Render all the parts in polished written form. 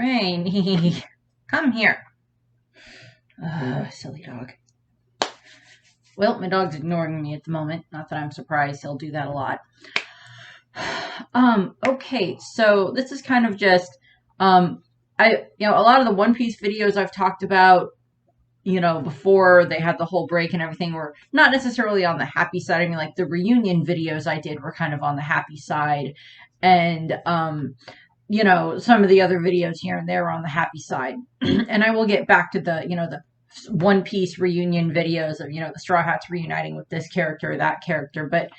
Rainy, come here. Silly dog. Well, my dog's ignoring me at the moment. Not that I'm surprised. He'll do that a lot. Okay, so this is kind of just, a lot of the One Piece videos I've talked about, before they had the whole break and everything were not necessarily on the happy side. I mean, like the reunion videos I did were kind of on the happy side. And, some of the other videos here and there were on the happy side. And I will get back to the One Piece reunion videos of, the Straw Hats reuniting with this character or that character. But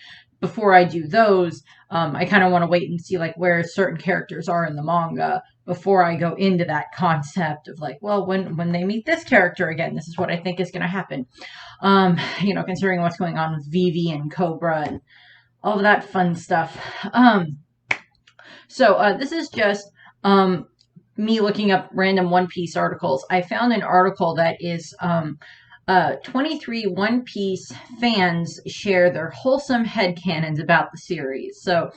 before I do those, I kind of want to wait and see like where certain characters are in the manga before I go into that concept of like, well, when they meet this character again, this is what I think is going to happen. Considering what's going on with Vivi and Cobra and all of that fun stuff. So this is just me looking up random One Piece articles. I found an article that is 23 One Piece fans share their wholesome headcanons about the series. So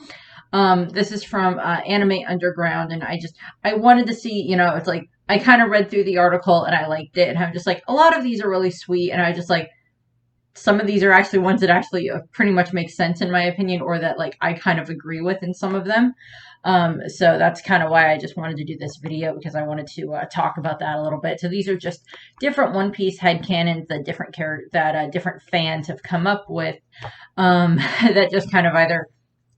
this is from Anime Underground, and I wanted to see, it's like, I kind of read through the article and I liked it, and I'm just like, a lot of these are really sweet, and I just like, some of these are actually ones that actually pretty much make sense in my opinion, or that like I kind of agree with in some of them. So that's kind of why I just wanted to do this video, because I wanted to talk about that a little bit. So these are just different One Piece headcanons that different fans have come up with, that just kind of either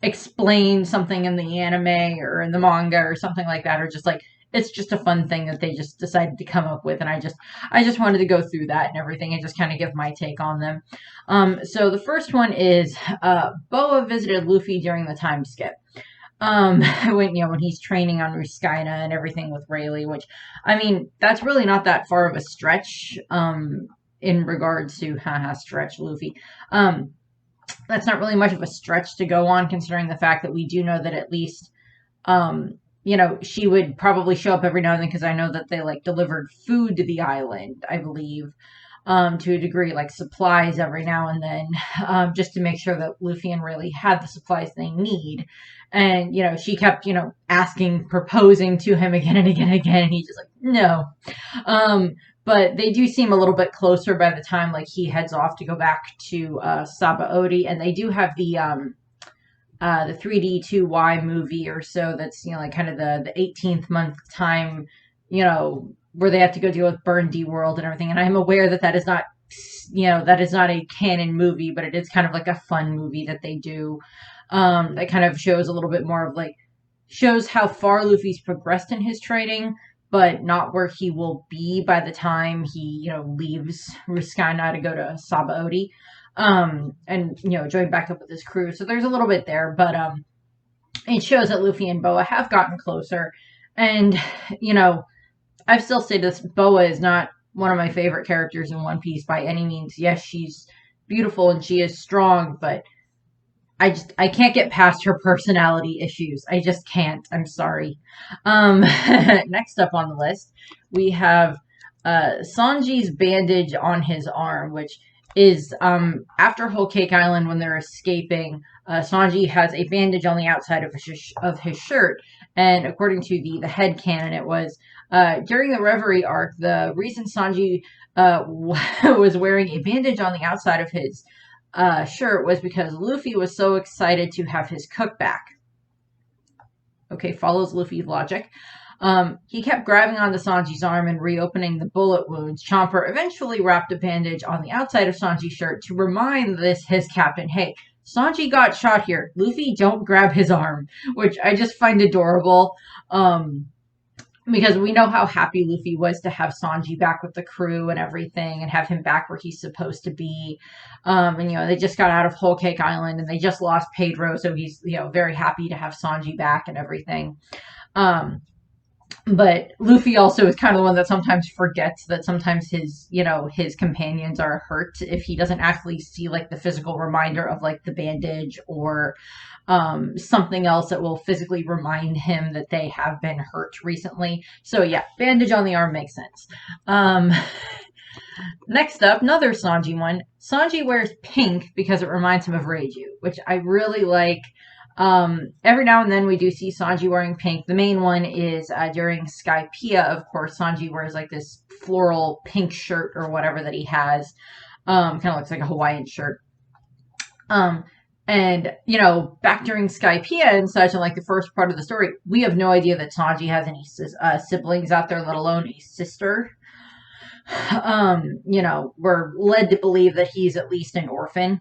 explain something in the anime or in the manga or something like that, or just like, it's just a fun thing that they just decided to come up with, and I just wanted to go through that and everything and just kind of give my take on them. So the first one is Boa visited Luffy during the time skip. When he's training on Ruskaina and everything with Rayleigh, which, I mean, that's really not that far of a stretch, in regards to, stretch Luffy. That's not really much of a stretch to go on, considering the fact that we do know that at least, she would probably show up every now and then, because I know that they, like, delivered food to the island, I believe, to a degree, like supplies every now and then, just to make sure that Luffy and Rayleigh had the supplies they need. And, she kept, proposing to him again and again and again, and he's just like, no. But they do seem a little bit closer by the time, like, he heads off to go back to Sabaody, and they do have the 3D2Y movie or so that's, like kind of the 18th month time, where they have to go deal with Burn D World and everything. And I'm aware that is not, that is not a canon movie, but it is kind of like a fun movie that they do. That kind of shows a little bit more of like, shows how far Luffy's progressed in his training, but not where he will be by the time he, leaves Ruskaina to go to Sabaody. And, join back up with his crew. So there's a little bit there, but, it shows that Luffy and Boa have gotten closer. And, I've still said this, Boa is not one of my favorite characters in One Piece by any means. Yes, she's beautiful and she is strong, but I can't get past her personality issues. I just can't. I'm sorry. Next up on the list, we have, Sanji's bandage on his arm, which is, after Whole Cake Island, when they're escaping, Sanji has a bandage on the outside of his shirt, and according to the headcanon, it was, during the Reverie arc, the reason Sanji, was wearing a bandage on the outside of his, shirt was because Luffy was so excited to have his cook back. Okay, follows Luffy's logic. He kept grabbing onto Sanji's arm and reopening the bullet wounds. Chomper eventually wrapped a bandage on the outside of Sanji's shirt to remind his captain, hey, Sanji got shot here. Luffy, don't grab his arm, which I just find adorable. Because we know how happy Luffy was to have Sanji back with the crew and everything, and have him back where he's supposed to be. And, they just got out of Whole Cake Island, and they just lost Pedro, so he's, very happy to have Sanji back and everything. But Luffy also is kind of the one that sometimes forgets that sometimes his companions are hurt if he doesn't actually see, like, the physical reminder of, like, the bandage or something else that will physically remind him that they have been hurt recently. So, yeah, bandage on the arm makes sense. Next up, another Sanji one. Sanji wears pink because it reminds him of Reiju, which I really like. Every now and then we do see Sanji wearing pink. The main one is during Skypiea, of course. Sanji wears like this floral pink shirt or whatever that he has. Kind of looks like a Hawaiian shirt. Um, and, back during Skypiea and such, and like the first part of the story, we have no idea that Sanji has any siblings out there, let alone a sister. We're led to believe that he's at least an orphan.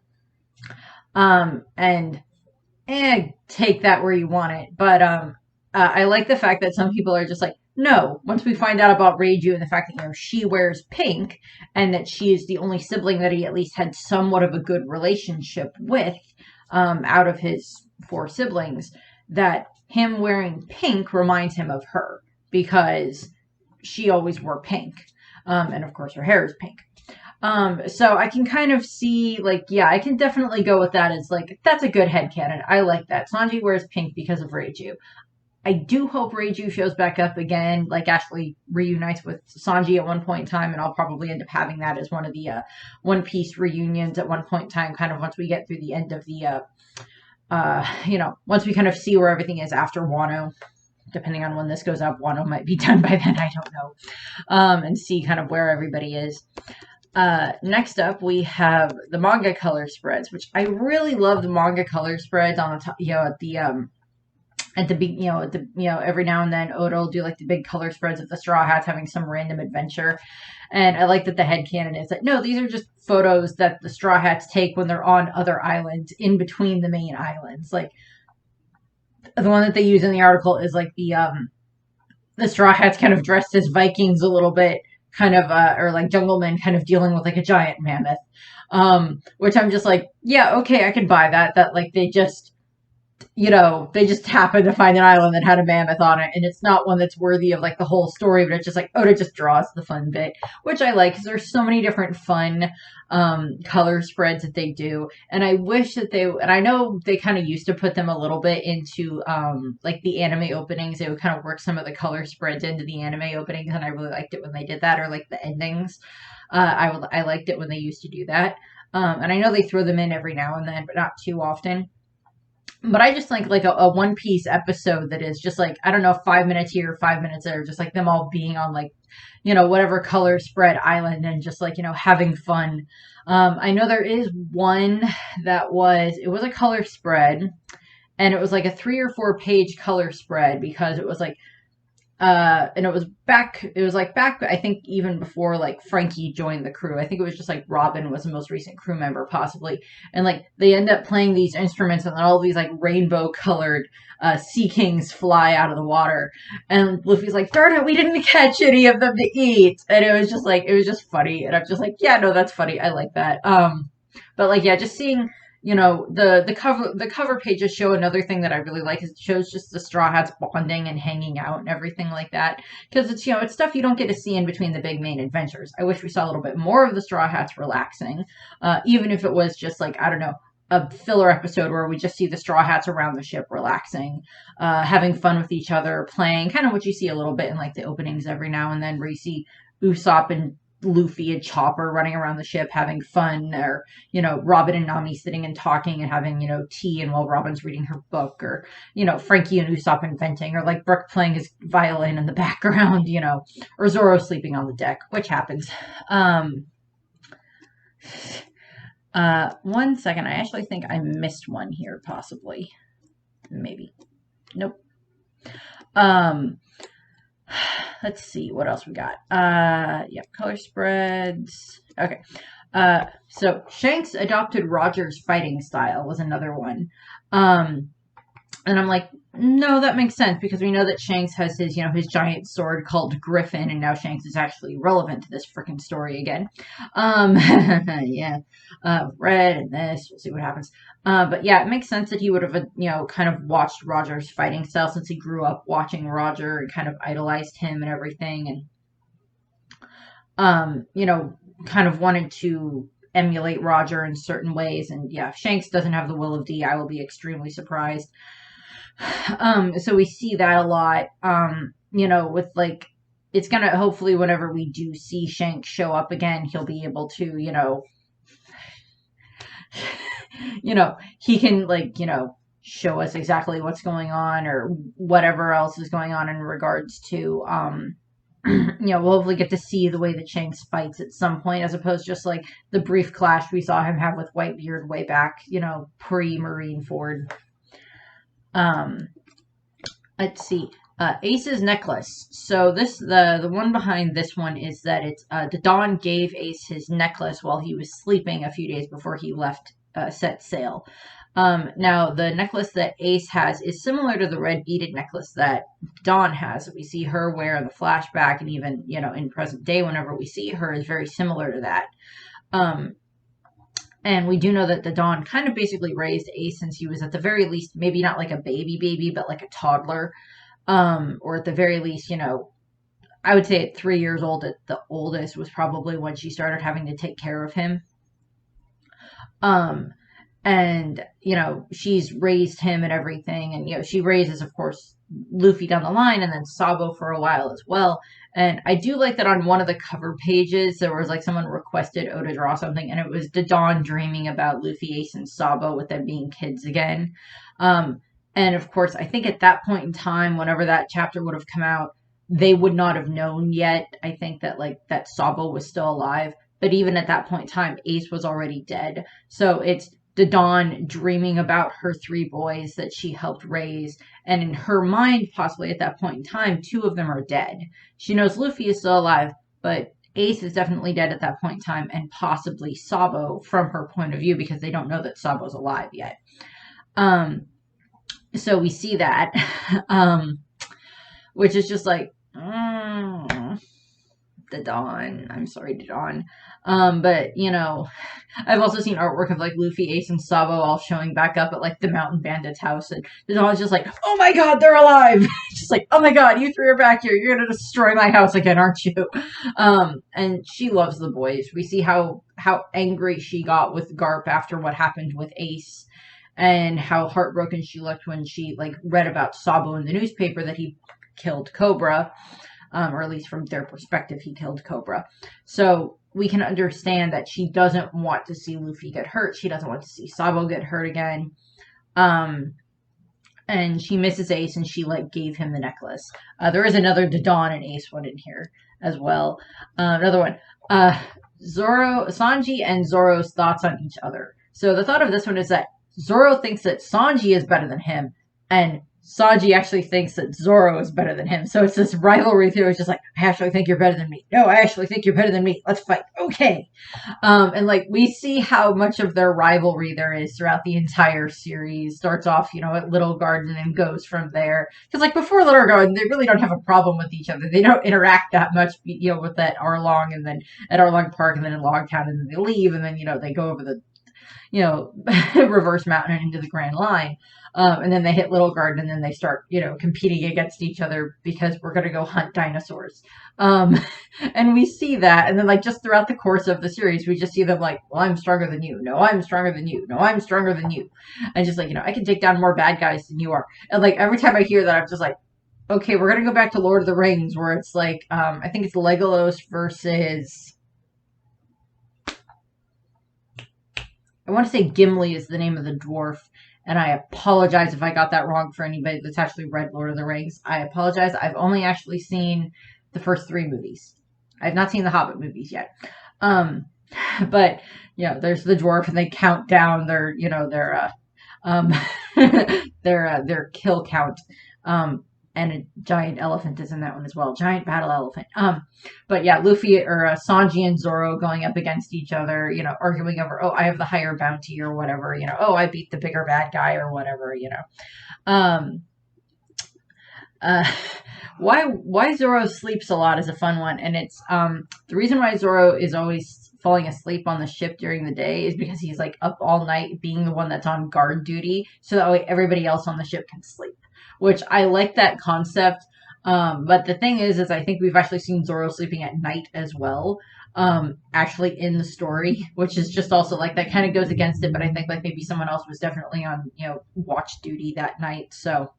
And take that where you want it. But I like the fact that some people are just like, no, once we find out about Reiju and the fact that, she wears pink and that she is the only sibling that he at least had somewhat of a good relationship with out of his 4 siblings, that him wearing pink reminds him of her because she always wore pink. And of course her hair is pink. So I can kind of see, like, yeah, I can definitely go with that as, like, that's a good headcanon. I like that. Sanji wears pink because of Reiju. I do hope Reiju shows back up again, like, actually reunites with Sanji at one point in time, and I'll probably end up having that as one of the One Piece reunions at one point in time, kind of once we get through the end of the, once we kind of see where everything is after Wano. Depending on when this goes up, Wano might be done by then, I don't know. And see kind of where everybody is. Next up, we have the manga color spreads, which I really love the manga color spreads on the top, every now and then Oda will do like the big color spreads of the Straw Hats having some random adventure. And I like that the headcanon is that, no, these are just photos that the Straw Hats take when they're on other islands in between the main islands. Like, the one that they use in the article is like the Straw Hats kind of dressed as Vikings a little bit, kind of, or like junglemen kind of dealing with like a giant mammoth. Which I'm just like, yeah, okay, I can buy that. That like they just happened to find an island that had a mammoth on it, and it's not one that's worthy of like the whole story, but it's just like, Oda just draws the fun bit, which I like because there's so many different fun color spreads that they do, and I wish that and I know they kind of used to put them a little bit into like the anime openings. They would kind of work some of the color spreads into the anime openings, and I really liked it when they did that, or like the endings. I liked it when they used to do that, and I know they throw them in every now and then, but not too often. But I just like a One Piece episode that is just like, I don't know, 5 minutes here, 5 minutes there, just like them all being on like, whatever color spread island and just like, having fun. I know there is one that it was a color spread, and it was like a 3 or 4 page color spread because it was like, and it was back, I think even before like Frankie joined the crew. I think it was just like Robin was the most recent crew member possibly. And like they end up playing these instruments and then all these like rainbow colored sea kings fly out of the water. And Luffy's like, darn it, we didn't catch any of them to eat. And it was just funny. And I'm just like, yeah, no, that's funny. I like that. But like, yeah, just seeing, the cover pages show another thing that I really like is it shows just the Straw Hats bonding and hanging out and everything like that. Because it's, it's stuff you don't get to see in between the big main adventures. I wish we saw a little bit more of the Straw Hats relaxing, even if it was just like, I don't know, a filler episode where we just see the Straw Hats around the ship relaxing, having fun with each other, playing, kind of what you see a little bit in like the openings every now and then where you see Usopp and Luffy and Chopper running around the ship having fun, or Robin and Nami sitting and talking and having tea, and while Robin's reading her book, or Frankie and Usopp inventing, or like Brook playing his violin in the background, or Zoro sleeping on the deck, which happens. 1 second, I actually think I missed one here, possibly, maybe, nope. Let's see what else we got. Yeah, color spreads. Okay. So Shanks adopted Roger's fighting style was another one. And I'm like, no, that makes sense because we know that Shanks has his, his giant sword called Griffin, and now Shanks is actually relevant to this freaking story again. Yeah. Red and this, we'll see what happens. But yeah, it makes sense that he would have, kind of watched Roger's fighting style since he grew up watching Roger and kind of idolized him and everything, and kind of wanted to emulate Roger in certain ways. And yeah, if Shanks doesn't have the will of D, I will be extremely surprised. So we see that a lot, with like, it's gonna, hopefully whenever we do see Shanks show up again, he'll be able to, he can like, show us exactly what's going on or whatever else is going on in regards to we'll hopefully get to see the way that Shanks fights at some point, as opposed to just like the brief clash we saw him have with Whitebeard way back, pre Marineford. Let's see. Ace's necklace. So the one behind this one is that it's Dawn gave Ace his necklace while he was sleeping a few days before he left set sail. Now the necklace that Ace has is similar to the red beaded necklace that Dawn has, that we see her wear in the flashback, and even in present day whenever we see her is very similar to that. And we do know that the Dawn kind of basically raised Ace since he was at the very least, maybe not like a baby, but like a toddler. Or at the very least, I would say at 3 years old at the oldest was probably when she started having to take care of him. And, she's raised him and everything. And, she raises, of course, Luffy down the line and then Sabo for a while as well. And I do like that on one of the cover pages, there was like someone requested Oda draw something, and it was Dawn dreaming about Luffy, Ace, and Sabo with them being kids again. And of course, I think at that point in time, whenever that chapter would have come out, they would not have known yet. I think that that Sabo was still alive. But even at that point in time, Ace was already dead. So it's Dawn dreaming about her 3 boys that she helped raise. And in her mind, possibly at that point in time, 2 of them are dead. She knows Luffy is still alive, but Ace is definitely dead at that point in time, and possibly Sabo from her point of view, because they don't know that Sabo's alive yet. So we see that, which is just like, the Dawn. I'm sorry, Dawn. But, I've also seen artwork of like Luffy, Ace, and Sabo all showing back up at like the Mountain Bandit's house, and Dawn's just like, oh my god, they're alive! Just like, oh my god, you 3 are back here, you're gonna destroy my house again, aren't you? And she loves the boys. We see how angry she got with Garp after what happened with Ace, and how heartbroken she looked when she read about Sabo in the newspaper that he killed Cobra, or at least from their perspective, he killed Cobra. So we can understand that she doesn't want to see Luffy get hurt. She doesn't want to see Sabo get hurt again. And she misses Ace, and she gave him the necklace. There is another Dawn and Ace one in here as well. Another one. Sanji and Zoro's thoughts on each other. So the thought of this one is that Zoro thinks that Sanji is better than him, and Sanji actually thinks that Zoro is better than him. So it's this rivalry through. It's just like, I actually think you're better than me. No, I actually think you're better than me. Let's fight. Okay. And we see how much of their rivalry there is throughout the entire series. Starts off, at Little Garden and goes from there. Because before Little Garden, they really don't have a problem with each other. They don't interact that much, with that Arlong, and then at Arlong Park, and then in Logtown, and then they leave, and then, they go over the reverse mountain and into the Grand Line. And then they hit Little Garden, and then they start, competing against each other because we're going to go hunt dinosaurs. And we see that. And then, just throughout the course of the series, we just see them well, I'm stronger than you. No, I'm stronger than you. No, I'm stronger than you. And just I can take down more bad guys than you are. And every time I hear that, I'm just okay, we're going to go back to Lord of the Rings, where it's I think it's Legolas versus... I want to say Gimli is the name of the dwarf, and I apologize if I got that wrong for anybody that's actually read Lord of the Rings. I apologize. I've only actually seen the first 3 movies. I've not seen the Hobbit movies yet. But, there's the dwarf, and they count down their, their kill count. And a giant elephant is in that one as well. Giant battle elephant. But yeah, Luffy or Sanji and Zoro going up against each other, arguing over, oh, I have the higher bounty or whatever, oh, I beat the bigger bad guy or whatever, Why Zoro sleeps a lot is a fun one. And it's, the reason why Zoro is always falling asleep on the ship during the day is because he's up all night being the one that's on guard duty. So that way everybody else on the ship can sleep. Which I like that concept. But the thing is I think we've actually seen Zoro sleeping at night as well. Actually in the story, which is just also that kind of goes against it. But I think maybe someone else was definitely on, watch duty that night. So,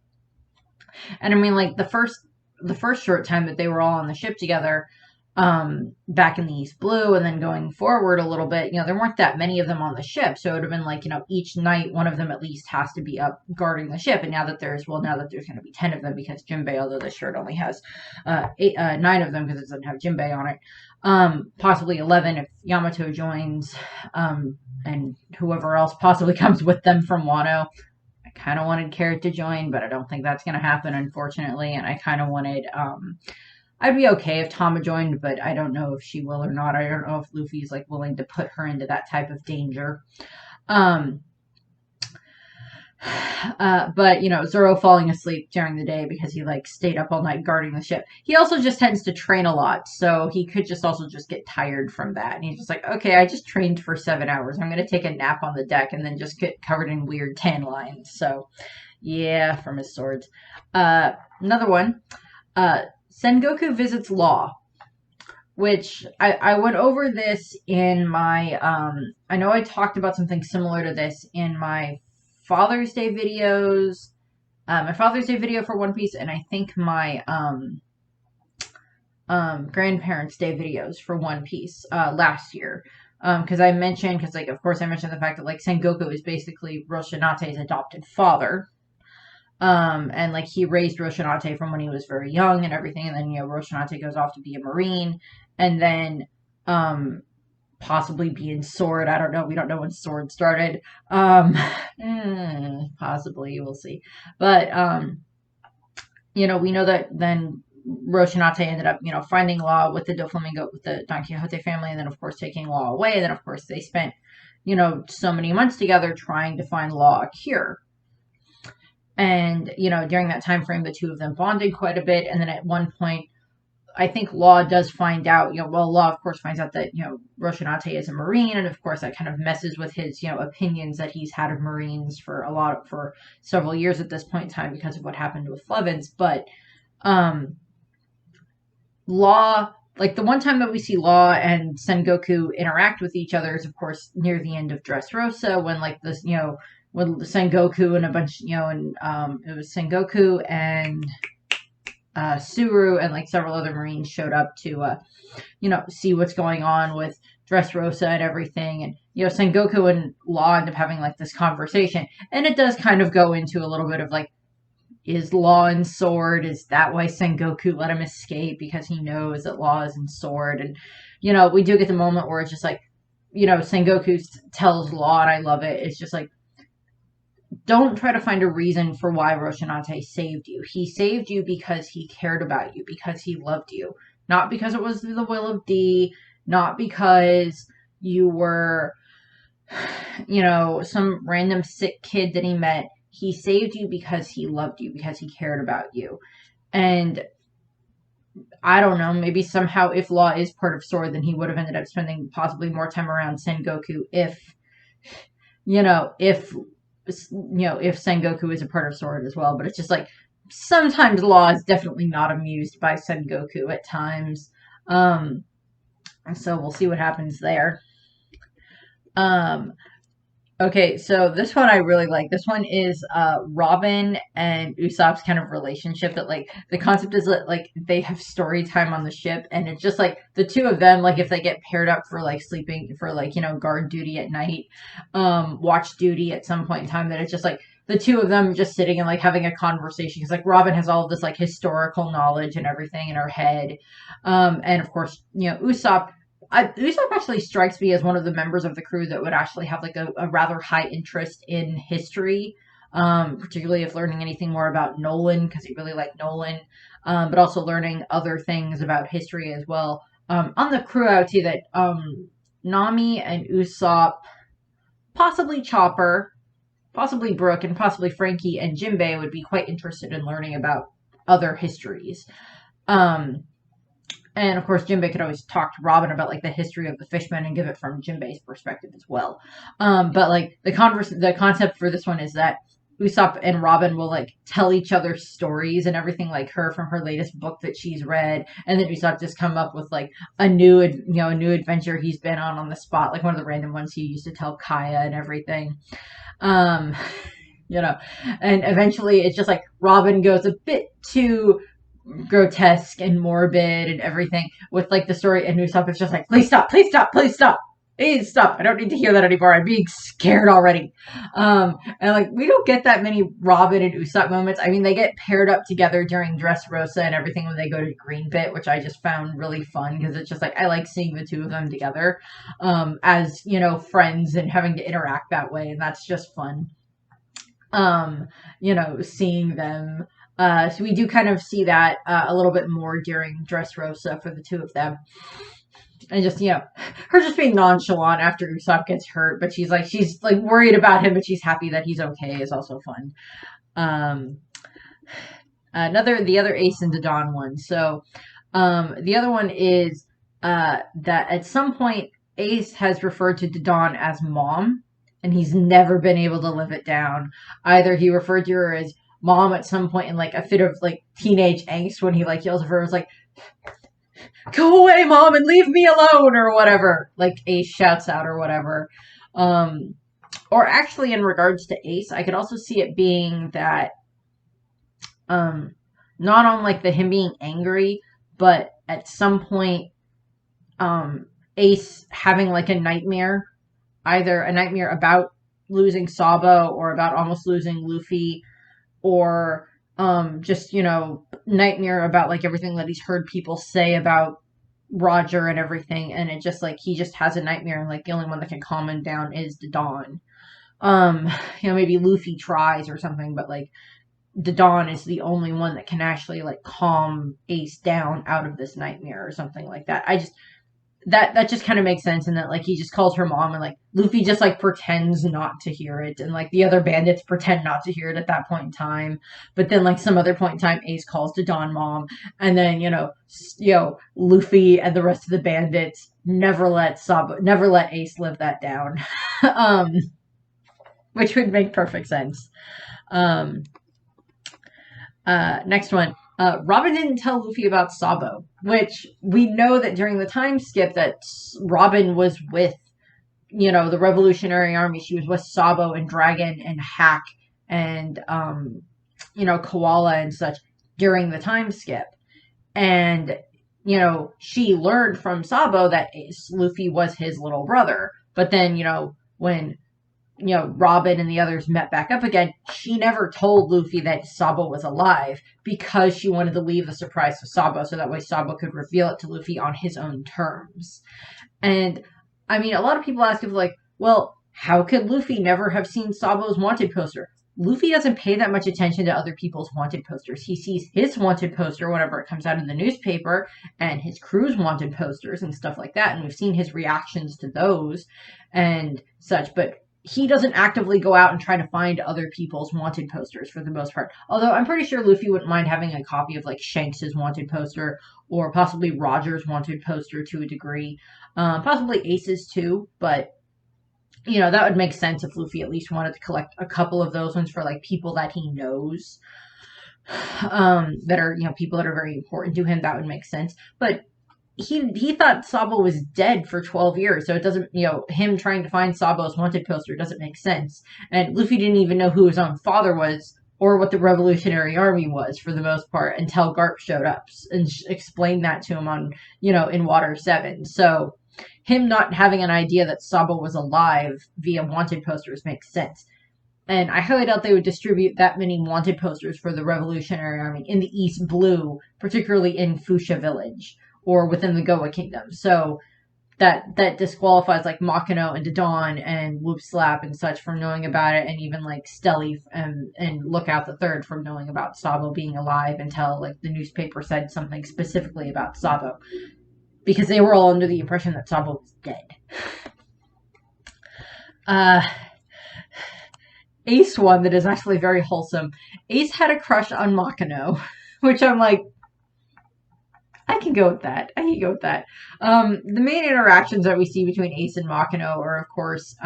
and I mean, the first short time that they were all on the ship together, back in the East Blue, and then going forward a little bit, there weren't that many of them on the ship, so it would have been like, each night one of them at least has to be up guarding the ship. And now that there's going to be 10 of them, because Jinbei, although the shirt only has 9 of them because it doesn't have Jinbei on it, possibly 11 if Yamato joins, and whoever else possibly comes with them from Wano. I kind of wanted Carrot to join, but I don't think that's going to happen, unfortunately. And I kind of wanted, I'd be okay if Tama joined, but I don't know if she will or not. I don't know if Luffy's like willing to put her into that type of danger. But Zoro falling asleep during the day because he like stayed up all night guarding the ship. He also just tends to train a lot, so he could just also just get tired from that. And he's just like, okay, I just trained for 7 hours. I'm gonna take a nap on the deck and then just get covered in weird tan lines. So yeah, from his swords. Another one. Sengoku visits Law, which I went over this in my, I know I talked about something similar to this in my Father's Day videos, my Father's Day video for One Piece, and I think my Grandparents' Day videos for One Piece last year. Because I mentioned, of course I mentioned the fact that, like, Sengoku is basically Roshinate's adopted father. And like he raised Roshinate from when he was very young and everything, and then Roshinate goes off to be a Marine, and then possibly be in Sword. I don't know. We don't know when Sword started. Possibly, we'll see. But we know that then Roshinate ended up finding Law with the Doflamingo, with the Don Quixote family, and then of course taking Law away. And then of course they spent so many months together trying to find Law a cure. And, during that time frame, the two of them bonded quite a bit. And then at one point, I think Law does find out, Law, of course, finds out that, Roshinate is a Marine. And, of course, that kind of messes with his, opinions that he's had of Marines for several years at this point in time because of what happened with Flevens. But Law, like the one time that we see Law and Sengoku interact with each other is, of course, near the end of Dressrosa, when, like, this, when Sengoku and a bunch, and it was Sengoku and Suru and like several other Marines showed up to, see what's going on with Dressrosa and everything. And, Sengoku and Law end up having like this conversation. And it does kind of go into a little bit of like, is Law in Sword? Is that why Sengoku let him escape? Because he knows that Law is in Sword. And, we do get the moment where it's just like, Sengoku tells Law, and I love it. It's just like, don't try to find a reason for why Roshinate saved you. He saved you because he cared about you, because he loved you. Not because it was the will of D, not because you were, some random sick kid that he met. He saved you because he loved you, because he cared about you. And I don't know, maybe somehow if Law is part of Sword, then he would have ended up spending possibly more time around Sengoku if Sengoku is a part of Sword as well. But it's just like, sometimes Law is definitely not amused by Sengoku at times. So we'll see what happens there. Okay, so this one I really like. This one is Robin and Usopp's kind of relationship. That like the concept is that like they have story time on the ship, and it's just like the two of them, like if they get paired up for like sleeping for like guard duty at night, watch duty at some point in time, that it's just like the two of them just sitting and like having a conversation, because like Robin has all of this like historical knowledge and everything in her head, and of course Usopp actually strikes me as one of the members of the crew that would actually have like a rather high interest in history, particularly if learning anything more about Nolan, because he really liked Nolan, but also learning other things about history as well. On the crew, I would say that Nami and Usopp, possibly Chopper, possibly Brooke, and possibly Frankie and Jinbei would be quite interested in learning about other histories. And of course, Jinbei could always talk to Robin about like the history of the fishmen and give it from Jinbei's perspective as well. But like the concept for this one is that Usopp and Robin will like tell each other stories and everything, like her from her latest book that she's read, and then Usopp just come up with like a new adventure he's been on the spot, like one of the random ones he used to tell Kaya and everything. And eventually it's just like Robin goes a bit too grotesque and morbid and everything with like the story, and Usopp is just like, please stop, please stop, please stop. Please stop. I don't need to hear that anymore. I'm being scared already. And like we don't get that many Robin and Usopp moments. I mean, they get paired up together during Dressrosa and everything when they go to Green Pit, which I just found really fun because it's just like I like seeing the two of them together as, you know, friends and having to interact that way, and that's just fun. You know, seeing them. So we do kind of see that a little bit more during Dressrosa for the two of them. And just, you know, her just being nonchalant after Usopp gets hurt, but she's like worried about him, but she's happy that he's okay is also fun. The other Ace and Dawn one. So, the other one is, that at some point Ace has referred to Dawn as mom, and he's never been able to live it down. Either he referred to her as mom at some point in like a fit of like teenage angst when he like yells at her, was like, go away, mom, and leave me alone, or whatever. Like Ace shouts out or whatever. Or actually, in regards to Ace, I could also see it being that, not on like the him being angry, but at some point, Ace having like a nightmare, either a nightmare about losing Sabo or about almost losing Luffy, or just, you know, nightmare about like everything that he's heard people say about Roger and everything, and it just like he just has a nightmare, and like the only one that can calm him down is the Dawn. You know, maybe Luffy tries or something, but like the Dawn is the only one that can actually like calm Ace down out of this nightmare or something like that. I just that just kind of makes sense, and that like he just calls her mom, and like Luffy just like pretends not to hear it, and like the other bandits pretend not to hear it at that point in time, but then like some other point in time Ace calls to Dawn mom, and then Luffy and the rest of the bandits never let Ace live that down. um which would make perfect sense. um Next one. Robin didn't tell Luffy about Sabo, which we know that during the time skip that Robin was with, you know, the Revolutionary Army. She was with Sabo and Dragon and Hack and, you know, Koala and such during the time skip. And, you know, she learned from Sabo that Luffy was his little brother. But then, you know, when, you know, Robin and the others met back up again, she never told Luffy that Sabo was alive because she wanted to leave the surprise to Sabo, so that way Sabo could reveal it to Luffy on his own terms. And, I mean, a lot of people ask if, like, well, how could Luffy never have seen Sabo's wanted poster? Luffy doesn't pay that much attention to other people's wanted posters. He sees his wanted poster whenever it comes out in the newspaper, and his crew's wanted posters and stuff like that, and we've seen his reactions to those and such, but he doesn't actively go out and try to find other people's wanted posters for the most part. Although I'm pretty sure Luffy wouldn't mind having a copy of like Shanks's wanted poster, or possibly Roger's wanted poster to a degree. Possibly Ace's too, but you know, that would make sense if Luffy at least wanted to collect a couple of those ones for like people that he knows, that are, you know, people that are very important to him. That would make sense. But he thought Sabo was dead for 12 years, so it doesn't, you know, him trying to find Sabo's wanted poster doesn't make sense. And Luffy didn't even know who his own father was, or what the Revolutionary Army was, for the most part, until Garp showed up and explained that to him on, you know, in Water 7. So him not having an idea that Sabo was alive via wanted posters makes sense. And I highly doubt they would distribute that many wanted posters for the Revolutionary Army in the East Blue, particularly in Fuchsia Village, or within the Goa Kingdom. So that disqualifies like Makino and Dawn and Whoop Slap and such from knowing about it, and even like Stelly and Lookout the Third from knowing about Sabo being alive until like the newspaper said something specifically about Sabo, because they were all under the impression that Sabo was dead. Ace one that is actually very wholesome. Ace had a crush on Makino, which I'm like, I can go with that. The main interactions that we see between Ace and Makino are, of course,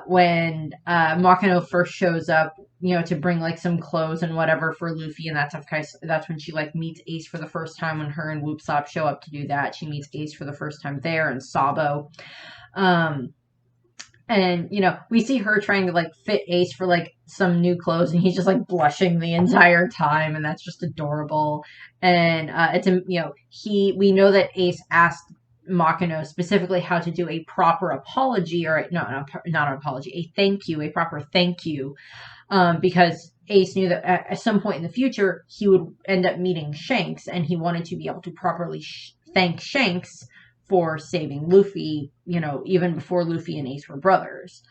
when Makino first shows up, you know, to bring like some clothes and whatever for Luffy, and that's when she like meets Ace for the first time. When her and Whoopsop show up to do that, she meets Ace for the first time there, and Sabo. And, you know, we see her trying to like fit Ace for like some new clothes, and he's just like blushing the entire time, and that's just adorable. And it's a, you know, we know that Ace asked Makino specifically how to do a proper apology, or not an apology, a thank you, a proper thank you, because Ace knew that at some point in the future he would end up meeting Shanks, and he wanted to be able to properly thank Shanks for saving Luffy, you know, even before Luffy and Ace were brothers.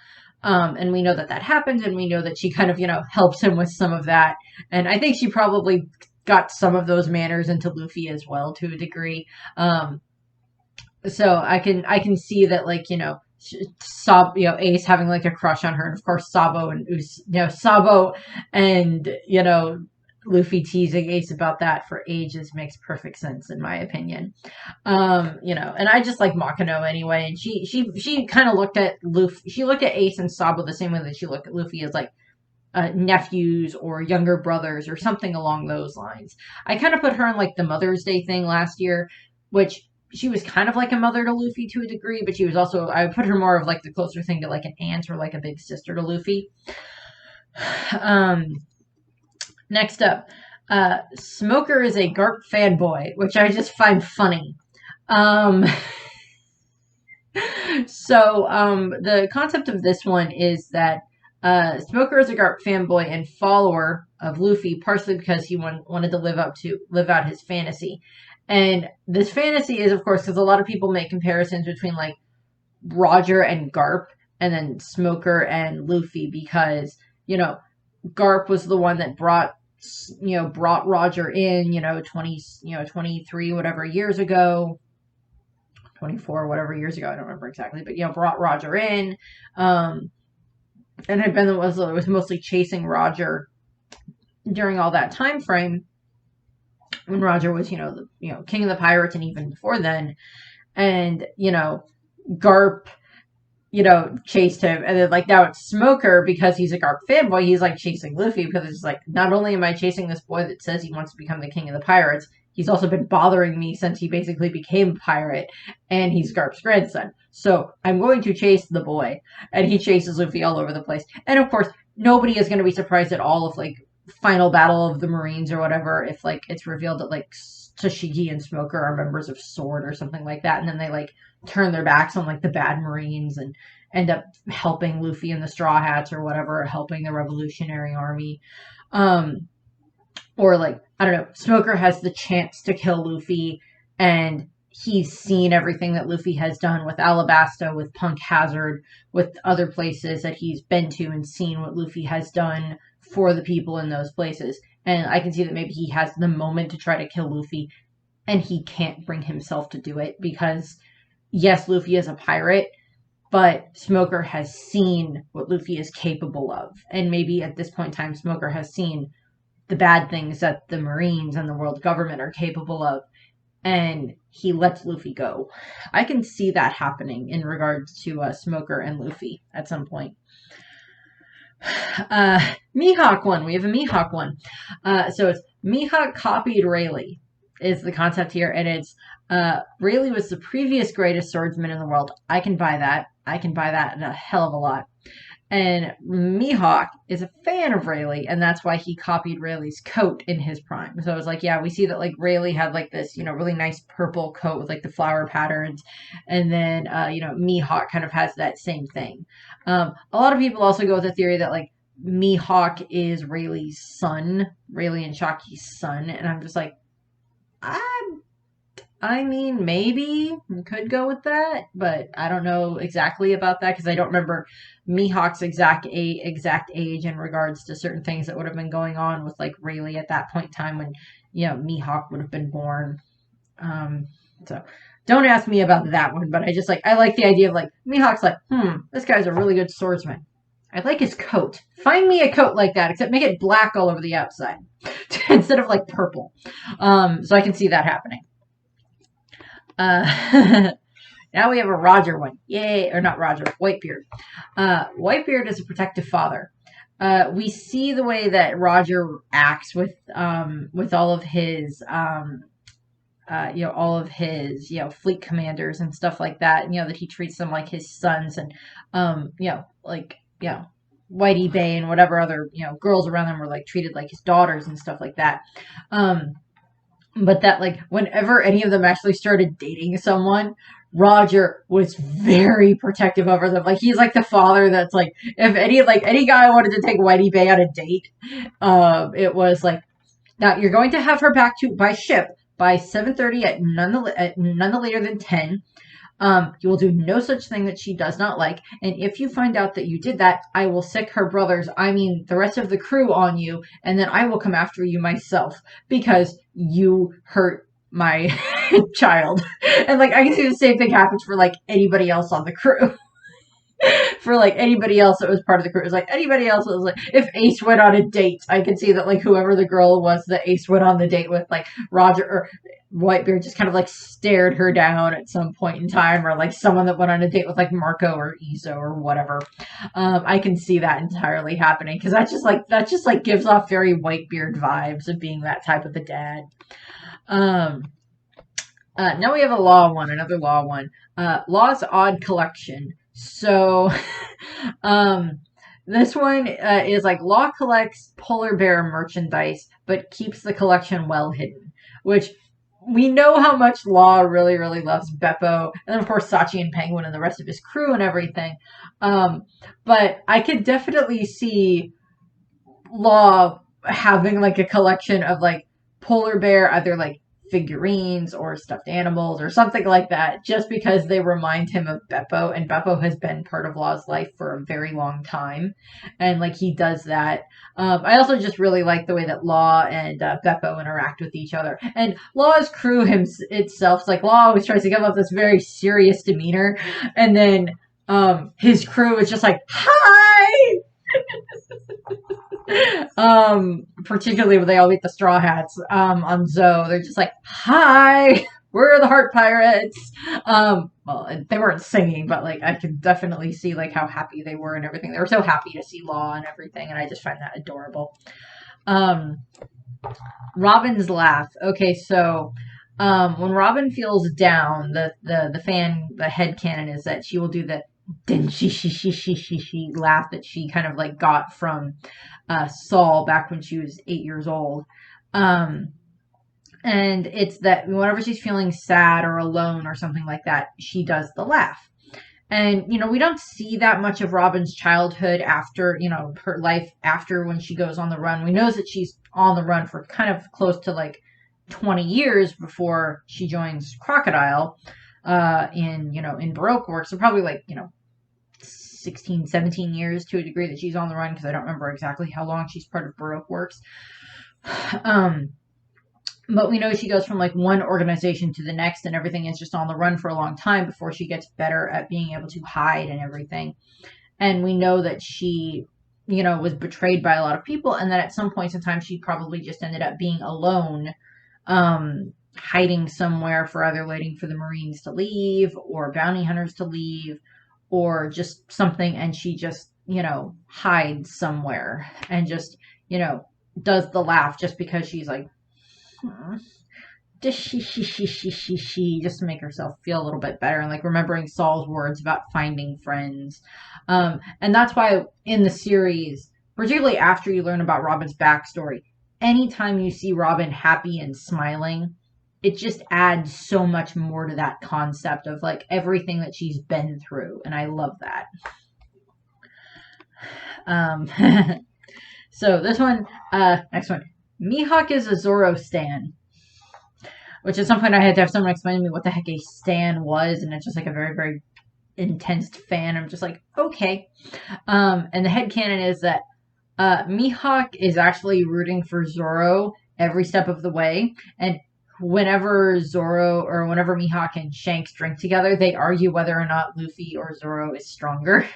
And we know that that happened, and we know that she kind of, you know, helps him with some of that. And I think she probably got some of those manners into Luffy as well, to a degree. So I can see that, like, you know, Ace having like a crush on her, and of course Sabo and, you know, Luffy teasing Ace about that for ages makes perfect sense in my opinion. You know, and I just like Makino anyway, and she kind of looked at Luffy, she looked at Ace and Sabo the same way that she looked at Luffy, as like nephews or younger brothers or something along those lines. I kind of put her in like the Mother's Day thing last year, which she was kind of like a mother to Luffy to a degree, but she was also, I would put her more of like the closer thing to like an aunt or like a big sister to Luffy. Next up, Smoker is a Garp fanboy, which I just find funny. The concept of this one is that Smoker is a Garp fanboy and follower of Luffy, partially because he wanted to live out his fantasy. And this fantasy is, of course, because a lot of people make comparisons between like Roger and Garp, and then Smoker and Luffy, because, you know, Garp was the one that brought Roger in, 23 whatever years ago, 24 whatever years ago, I don't remember exactly, but, you know, brought Roger in, and had been was mostly chasing Roger during all that time frame when Roger was, king of the pirates, and even before then. And, Garp, chased him. And then, like, now it's Smoker, because he's a Garp fanboy, he's, like, chasing Luffy, because it's like, not only am I chasing this boy that says he wants to become the king of the pirates, he's also been bothering me since he basically became a pirate, and he's Garp's grandson. So I'm going to chase the boy. And he chases Luffy all over the place. And, of course, nobody is going to be surprised at all if, like, final battle of the Marines or whatever, if, like, it's revealed that, like, Tashigi and Smoker are members of SWORD or something like that, and then they, like, turn their backs on, like, the bad Marines and end up helping Luffy and the Straw Hats or whatever, helping the Revolutionary Army. Or, like, I don't know, Smoker has the chance to kill Luffy, and he's seen everything that Luffy has done with Alabasta, with Punk Hazard, with other places that he's been to, and seen what Luffy has done for the people in those places. And I can see that maybe he has the moment to try to kill Luffy, and he can't bring himself to do it, because, yes, Luffy is a pirate, but Smoker has seen what Luffy is capable of. And maybe at this point in time, Smoker has seen the bad things that the Marines and the world government are capable of, and he lets Luffy go. I can see that happening in regards to Smoker and Luffy at some point. Mihawk one. We have a Mihawk one. So it's Mihawk copied Rayleigh is the concept here, and it's Rayleigh was the previous greatest swordsman in the world. I can buy that. I can buy that in a hell of a lot. And Mihawk is a fan of Rayleigh, and that's why he copied Rayleigh's coat in his prime. So it's like, yeah, we see that, like, Rayleigh had, like, this, really nice purple coat with, like, the flower patterns. And then, Mihawk kind of has that same thing. A lot of people also go with the theory that, like, Mihawk is Rayleigh's son, Rayleigh and Shockey's son. And I'm just like, I mean, maybe we could go with that, but I don't know exactly about that, because I don't remember Mihawk's exact age in regards to certain things that would have been going on with, like, Rayleigh at that point in time when, Mihawk would have been born. So don't ask me about that one, but I like the idea of, like, Mihawk's like, this guy's a really good swordsman. I like his coat. Find me a coat like that, except make it black all over the outside instead of, like, purple. So I can see that happening. Now we have a Roger one. Yay. Or not Roger, Whitebeard. Whitebeard is a protective father. We see the way that Roger acts with all of his, all of his, fleet commanders and stuff like that, and, that he treats them like his sons, and, like, Whitey Bay and whatever other, girls around them were like treated like his daughters and stuff like that. Um, but that, like, whenever any of them actually started dating someone, Roger was very protective over them. Like, he's like the father that's like, if any guy wanted to take Whitey Bay on a date, it was like, now you're going to have her back to by ship by 7:30 at none later than 10. You will do no such thing that she does not like. And if you find out that you did that, I will sick her brothers, I mean the rest of the crew, on you, and then I will come after you myself because you hurt my child. And like, I can see the same thing happens for like anybody else on the crew. For like anybody else that was part of the crew. It was like anybody else was like, if Ace went on a date, I could see that like whoever the girl was that Ace went on the date with, like Roger or Whitebeard just kind of like stared her down at some point in time, or like someone that went on a date with like Marco or Izo or whatever. I can see that entirely happening because that just like gives off very Whitebeard vibes of being that type of a dad. Now we have another Law one. Law's Odd Collection. So, this one is like Law collects polar bear merchandise, but keeps the collection well hidden, which we know how much Law really, really loves Beppo, and then of course Sachi and Penguin and the rest of his crew and everything. But I could definitely see Law having like a collection of like polar bear, either like figurines or stuffed animals or something like that, just because they remind him of Beppo, and Beppo has been part of Law's life for a very long time, and like he does that. I also just really like the way that Law and Beppo interact with each other, and Law's crew itself, like Law always tries to give up this very serious demeanor, and then his crew is just like, hi. Particularly when they all meet the Straw Hats on Zoe, they're just like, hi, we're the Heart Pirates. Well, they weren't singing, but like I could definitely see like how happy they were and everything. They were so happy to see Law and everything, and I just find that adorable. Robin's laugh. Okay, so when Robin feels down, the headcanon is that she will do the then she laugh that she kind of like got from Saul back when she was 8 years old. And it's that whenever she's feeling sad or alone or something like that, she does the laugh. And, we don't see that much of Robin's childhood after, her life after when she goes on the run. We know that she's on the run for kind of close to like 20 years before she joins Crocodile in Baroque work. So probably like, 16, 17 years to a degree that she's on the run, because I don't remember exactly how long she's part of Baroque works. But we know she goes from like one organization to the next, and everything is just on the run for a long time before she gets better at being able to hide and everything. And we know that she, was betrayed by a lot of people, and that at some points in time she probably just ended up being alone, hiding somewhere for either waiting for the Marines to leave or bounty hunters to leave or just something, and she just, hides somewhere and just, does the laugh just because she's like, just just to make herself feel a little bit better, and like remembering Saul's words about finding friends. And that's why in the series, particularly after you learn about Robin's backstory, anytime you see Robin happy and smiling, it just adds so much more to that concept of like everything that she's been through, and I love that. So this one, next one, Mihawk is a Zoro stan, which at some point I had to have someone explain to me what the heck a stan was, and it's just like a very, very intense fan. I'm just like, okay. And the headcanon is that Mihawk is actually rooting for Zoro every step of the way, and whenever Mihawk and Shanks drink together, they argue whether or not Luffy or Zoro is stronger.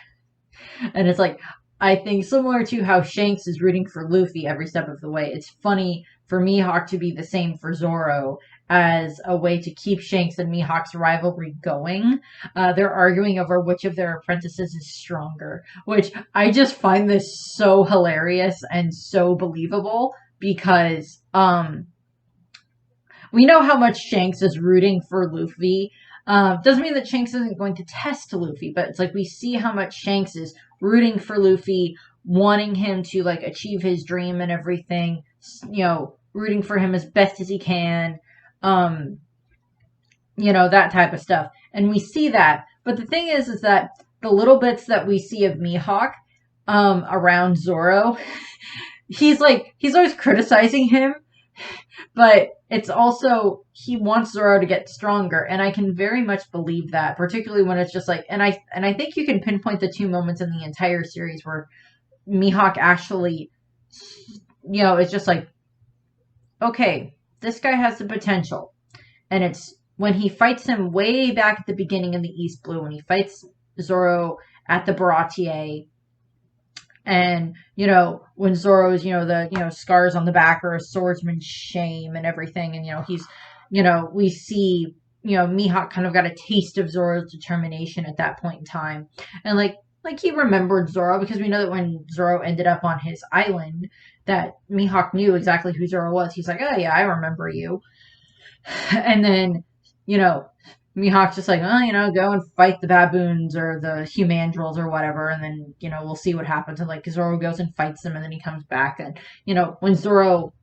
And it's like, I think similar to how Shanks is rooting for Luffy every step of the way, it's funny for Mihawk to be the same for Zoro as a way to keep Shanks and Mihawk's rivalry going. They're arguing over which of their apprentices is stronger, which I just find this so hilarious and so believable because, we know how much Shanks is rooting for Luffy. Doesn't mean that Shanks isn't going to test Luffy, but it's like we see how much Shanks is rooting for Luffy, wanting him to like achieve his dream and everything. Rooting for him as best as he can. Um, that type of stuff. And we see that. But the thing is that the little bits that we see of Mihawk around Zoro, he's always criticizing him, but it's also he wants Zoro to get stronger, and I can very much believe that, particularly when it's just like, and I think you can pinpoint the two moments in the entire series where Mihawk actually, it's just like, okay, this guy has the potential, and it's when he fights him way back at the beginning in the East Blue, when he fights Zoro at the Baratier. And, when Zoro's, the, scars on the back are a swordsman's shame and everything. And, he's, we see, Mihawk kind of got a taste of Zoro's determination at that point in time. And like he remembered Zoro, because we know that when Zoro ended up on his island, that Mihawk knew exactly who Zoro was. He's like, oh yeah, I remember you. And then, Mihawk's just like, oh, go and fight the baboons or the humandrels or whatever, and then, we'll see what happens. And, like, Zoro goes and fights them, and then he comes back. And, when Zoro,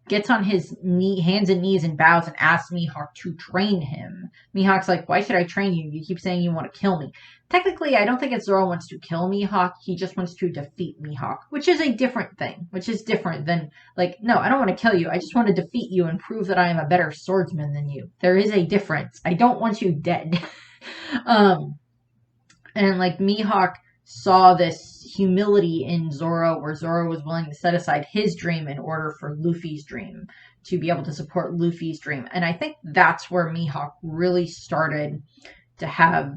gets on his hands and knees and bows and asks Mihawk to train him, Mihawk's like, why should I train you? You keep saying you want to kill me. Technically, I don't think it's Zoro wants to kill Mihawk. He just wants to defeat Mihawk, which is a different thing, which is different than, like, no, I don't want to kill you. I just want to defeat you and prove that I am a better swordsman than you. There is a difference. I don't want you dead. And, like, Mihawk saw this humility in Zoro, where Zoro was willing to set aside his dream in order for Luffy's dream, to be able to support Luffy's dream. And I think that's where Mihawk really started to have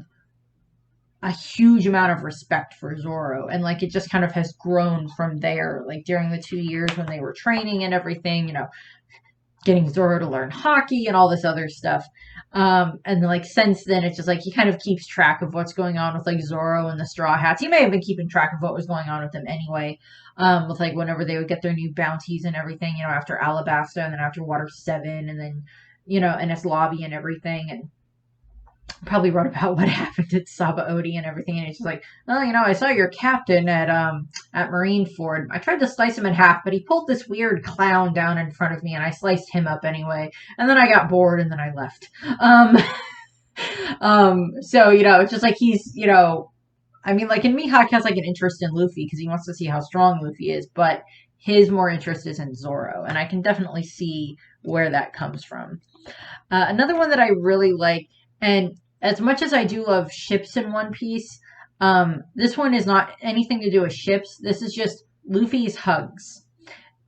a huge amount of respect for Zoro, and like it just kind of has grown from there, like during the 2 years when they were training and everything, getting Zoro to learn hockey and all this other stuff. And like since then, it's just like he kind of keeps track of what's going on with like Zoro and the Straw Hats. He may have been keeping track of what was going on with them anyway, with like whenever they would get their new bounties and everything, after Alabasta and then after Water 7 and then, Enies Lobby and everything. And probably wrote about what happened at Sabaody and everything, and he's just like, well, I saw your captain at Marineford. I tried to slice him in half, but he pulled this weird clown down in front of me, and I sliced him up anyway. And then I got bored, and then I left. So it's just like he's, I mean, like, and Mihawk has like an interest in Luffy because he wants to see how strong Luffy is, but his more interest is in Zoro, and I can definitely see where that comes from. Another one that I really like. And as much as I do love ships in One Piece, this one is not anything to do with ships. This is just Luffy's hugs.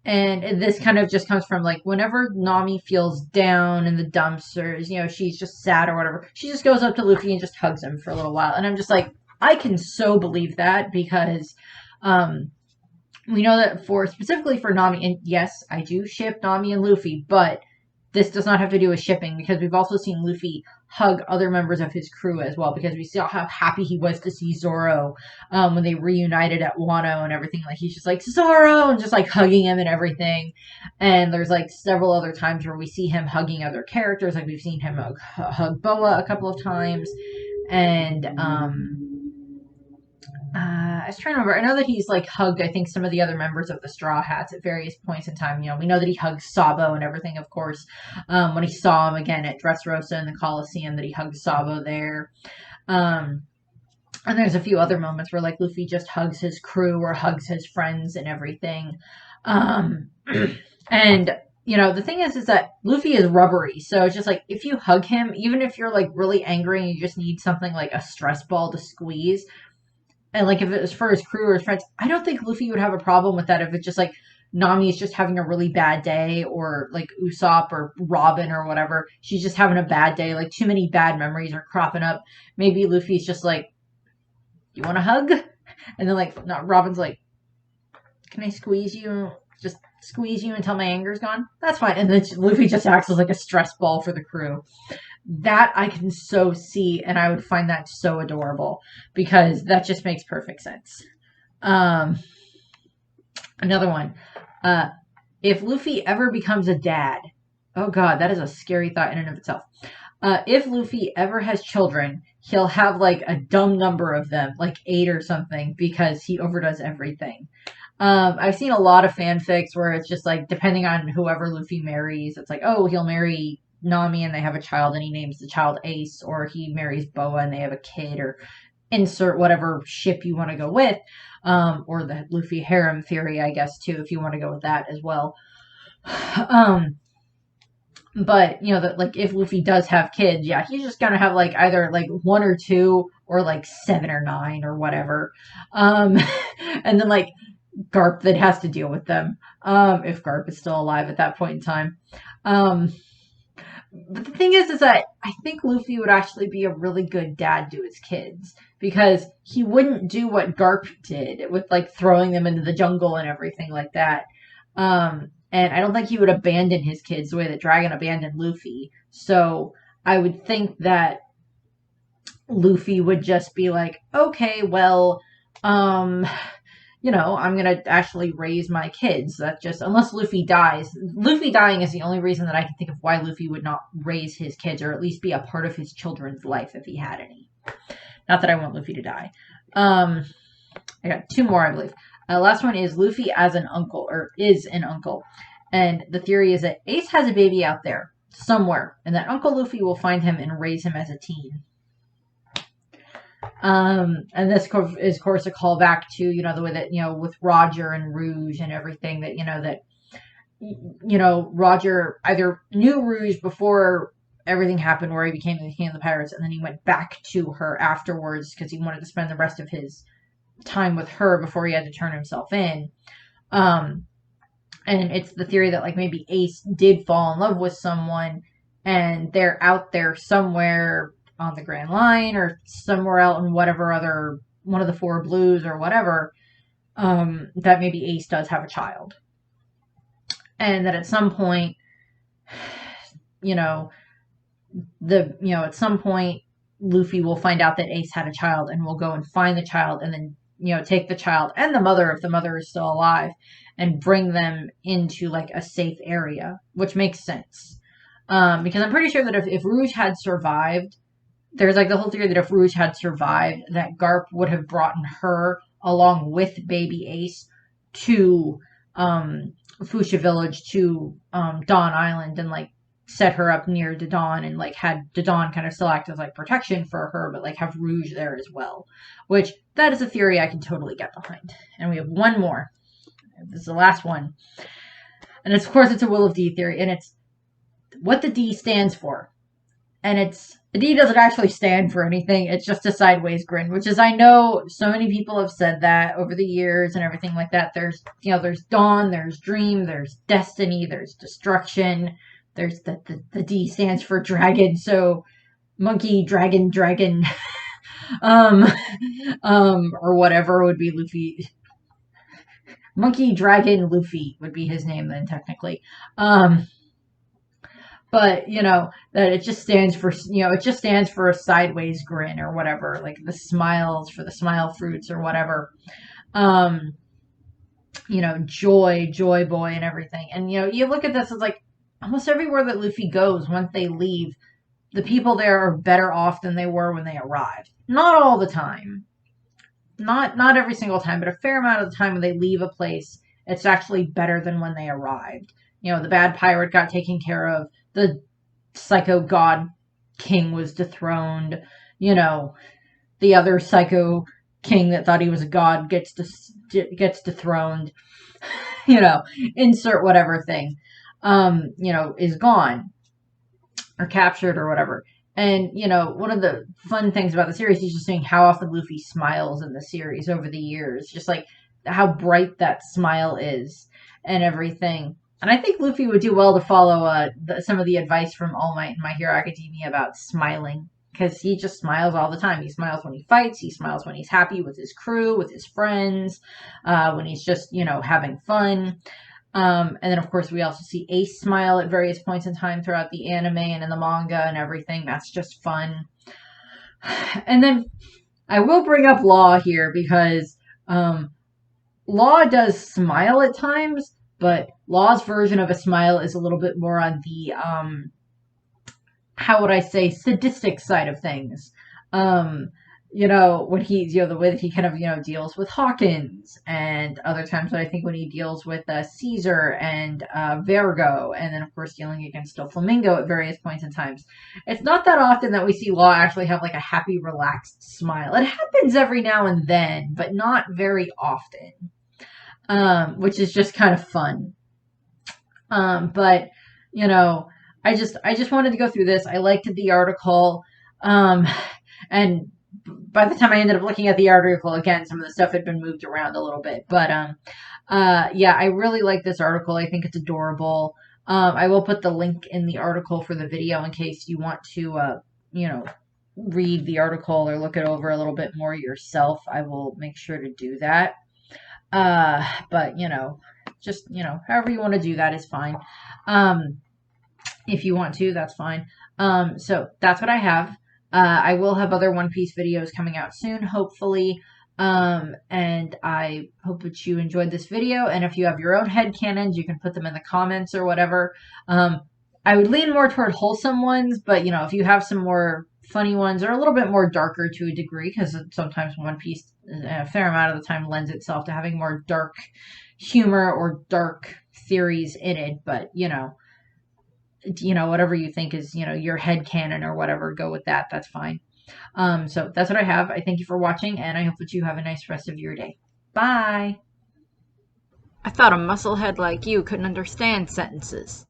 And this kind of just comes from, like, whenever Nami feels down in the dumps or, she's just sad or whatever, she just goes up to Luffy and just hugs him for a little while. And I'm just like, I can so believe that because we know that specifically for Nami, and yes, I do ship Nami and Luffy, but this does not have to do with shipping because we've also seen Luffy hug other members of his crew as well, because we saw how happy he was to see Zoro when they reunited at Wano and everything. Like, he's just like, Zoro, and just like hugging him and everything. And there's like several other times where we see him hugging other characters. Like, we've seen him hug Boa a couple of times. And I was trying to remember. I know that he's like hugged, I think, some of the other members of the Straw Hats at various points in time. We know that he hugged Sabo and everything, of course. When he saw him again at Dressrosa in the Coliseum, that he hugged Sabo there. And there's a few other moments where like Luffy just hugs his crew or hugs his friends and everything. And the thing is that Luffy is rubbery, so it's just like if you hug him, even if you're like really angry and you just need something like a stress ball to squeeze. And, like, if it was for his crew or his friends, I don't think Luffy would have a problem with that if it's just, like, Nami is just having a really bad day, or, like, Usopp or Robin or whatever. She's just having a bad day. Like, too many bad memories are cropping up. Maybe Luffy's just like, you want a hug? And then, like, Robin's like, can I squeeze you? Just squeeze you until my anger's gone? That's fine. And then Luffy just acts as, like, a stress ball for the crew. That I can so see, and I would find that so adorable because that just makes perfect sense. Another one. If Luffy ever becomes a dad, Oh god, that is a scary thought in and of itself. If Luffy ever has children, he'll have like a dumb number of them, like 8 or something, because he overdoes everything. I've seen a lot of fanfics where it's just like, depending on whoever Luffy marries, it's like, oh, he'll marry Nami and they have a child and he names the child Ace, or he marries Boa and they have a kid, or insert whatever ship you want to go with, or the Luffy harem theory, I guess, too, if you want to go with that as well. Um, but that, like, if Luffy does have kids, yeah, he's just gonna have like either like 1 or 2 or like 7 or 9 or whatever. Um, and then like Garp that has to deal with them. If Garp is still alive at that point in time. Um, but the thing is that I think Luffy would actually be a really good dad to his kids, because he wouldn't do what Garp did with like throwing them into the jungle and everything like that. And I don't think he would abandon his kids the way that Dragon abandoned Luffy. So I would think that Luffy would just be like, okay, well, um, I'm gonna actually raise my kids. That just, unless Luffy dies. Luffy dying is the only reason that I can think of why Luffy would not raise his kids, or at least be a part of his children's life if he had any. Not that I want Luffy to die. I got 2 more, I believe. Last one is Luffy as an uncle, or is an uncle. And the theory is that Ace has a baby out there somewhere, and that Uncle Luffy will find him and raise him as a teen. And this is, of course, a callback to, the way that, with Roger and Rouge and everything, that, Roger either knew Rouge before everything happened where he became the king of the pirates, and then he went back to her afterwards because he wanted to spend the rest of his time with her before he had to turn himself in. And it's the theory that like maybe Ace did fall in love with someone and they're out there somewhere on the Grand Line or somewhere out in whatever other one of the 4 blues or whatever, that maybe Ace does have a child. And that at some point, at some point Luffy will find out that Ace had a child and will go and find the child and then, take the child and the mother, if the mother is still alive, and bring them into like a safe area, which makes sense. Because I'm pretty sure that if Rouge had survived, there's like the whole theory that if Rouge had survived, that Garp would have brought her along with baby Ace to Fuchsia Village, to Dawn Island, and like set her up near Dodon, and like had Dodon kind of still act as like protection for her, but like have Rouge there as well. Which, that is a theory I can totally get behind. And we have 1 more. This is the last one. And of course it's a Will of D theory, and it's what the D stands for. And the D doesn't actually stand for anything. It's just a sideways grin, which is, I know so many people have said that over the years and everything like that. There's dawn, there's dream, there's destiny, there's destruction. There's the D stands for dragon. So monkey, dragon, or whatever would be Luffy. Monkey, dragon, Luffy would be his name then, technically. But, that it just stands for, a sideways grin or whatever, like the smiles for the smile fruits or whatever. Joy boy and everything. And, you look at this, it's like almost everywhere that Luffy goes, once they leave, the people there are better off than they were when they arrived. Not all the time. Not every single time, but a fair amount of the time when they leave a place, it's actually better than when they arrived. The bad pirate got taken care of. The psycho god king was dethroned. The other psycho king that thought he was a god gets dethroned. Insert whatever thing, is gone or captured or whatever. And, one of the fun things about the series is just seeing how often Luffy smiles in the series over the years. Just like how bright that smile is and everything. And I think Luffy would do well to follow some of the advice from All Might and My Hero Academia about smiling. Because he just smiles all the time. He smiles when he fights. He smiles when he's happy with his crew, with his friends. When he's just, having fun. And then, of course, we also see Ace smile at various points in time throughout the anime and in the manga and everything. That's just fun. And then I will bring up Law here because Law does smile at times, but Law's version of a smile is a little bit more on the how would I say, sadistic side of things. Um, when he's, the way that he kind of, deals with Hawkins, and other times that I think when he deals with Caesar and Vergo, and then of course dealing against Doflamingo at various points in times. It's not that often that we see Law actually have like a happy, relaxed smile. It happens every now and then, but not very often, which is just kind of fun. But you know, I just wanted to go through this. I liked the article, and by the time I ended up looking at the article again, some of the stuff had been moved around a little bit. But yeah, I really like this article. I think it's adorable. I will put the link in the article for the video in case you want to, read the article or look it over a little bit more yourself. I will make sure to do that. But just however you want to do that is fine. If you want to, that's fine. So that's what I have. I will have other One Piece videos coming out soon, hopefully. And I hope that you enjoyed this video. And if you have your own headcanons, you can put them in the comments or whatever. I would lean more toward wholesome ones, but if you have some more funny ones or a little bit more darker to a degree, because sometimes One Piece, a fair amount of the time, lends itself to having more dark humor or dark theories in it. But whatever you think is, your headcanon or whatever, go with that. That's fine. So that's what I have. I thank you for watching, and I hope that you have a nice rest of your day. Bye. I thought a musclehead like you couldn't understand sentences.